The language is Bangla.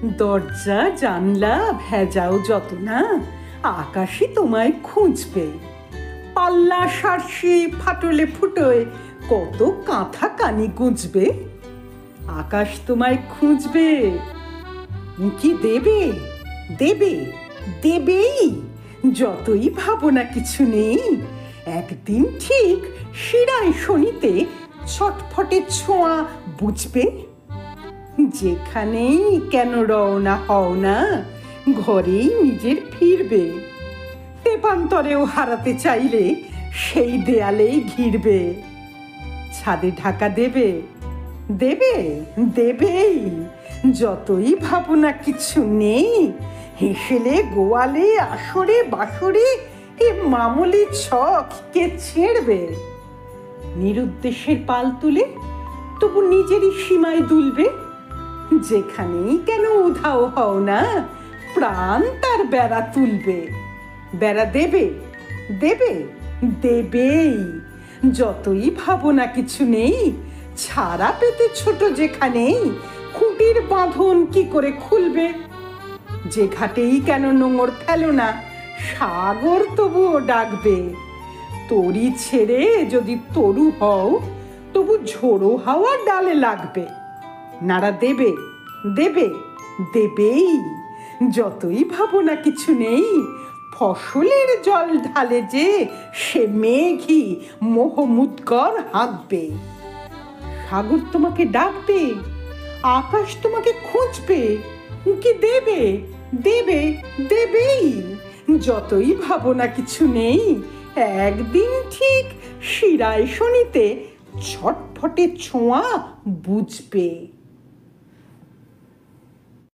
দরজা জানলা ভেজাও যত না, আকাশই তোমায় খুঁজবে। পাল্লা সারসি ফাটলে ফুটোয় কত কাঁথা কানি গুঁজবে। আকাশ তোমায় খুঁজবে। কি দেবে? দেবে, দেবেই। যতই ভাবনা কিছু নেই, একদিন ঠিক শিরায় শনিতে ছটফটে ছোঁয়া বুঝবে। যেখানেই কেন রওনা হও না, ঘরেই নিজের ফিরবে। তেপান্তরেও হারাতে চাইলে সেই দেয়ালেই ঘিরবে। ছাদে ঢাকা দেবে, দেবে, দেবেই। যতই ভাবনা কিছু নেই, হেসেলে গোয়ালে আসরে বাসরে এ মামুলি ছক কে ছেড়বে। নিরুদ্দেশের পাল তুলে তবু নিজেরই সীমায় দুলবে। যেখানেই কেন উধাও হও না, প্রাণ তার বেড়া তুলবে। বেড়া দেবে, দেবে, দেবেই। যতই ভাবনা কিছু নেই, ছাড়া পেতে ছোট যেখানেই খুঁটির বাঁধন কি করে খুলবে। যে ঘাটেই কেন নোঙর ফেলো না, সাগর তবুও ডাকবে। তরি ছেড়ে যদি তরু হও, তবু ঝোড়ো হাওয়া ডালে লাগবে। নাড়া দেবে, দেবে, দেবেই। যতই ভাবনা কিছু নেই, ফসলের জল ঢালে যে সে মেঘই মোহমুৎকর হাঁকবে। সাগর তোমাকে ডাকবে, আকাশ তোমাকে খুঁজবে। কি দেবে, দেবে, দেবেই। যতই ভাবনা কিছু নেই, একদিন ঠিক শিরায় শনিতে ছটফটে ছোঁয়া বুঝবে।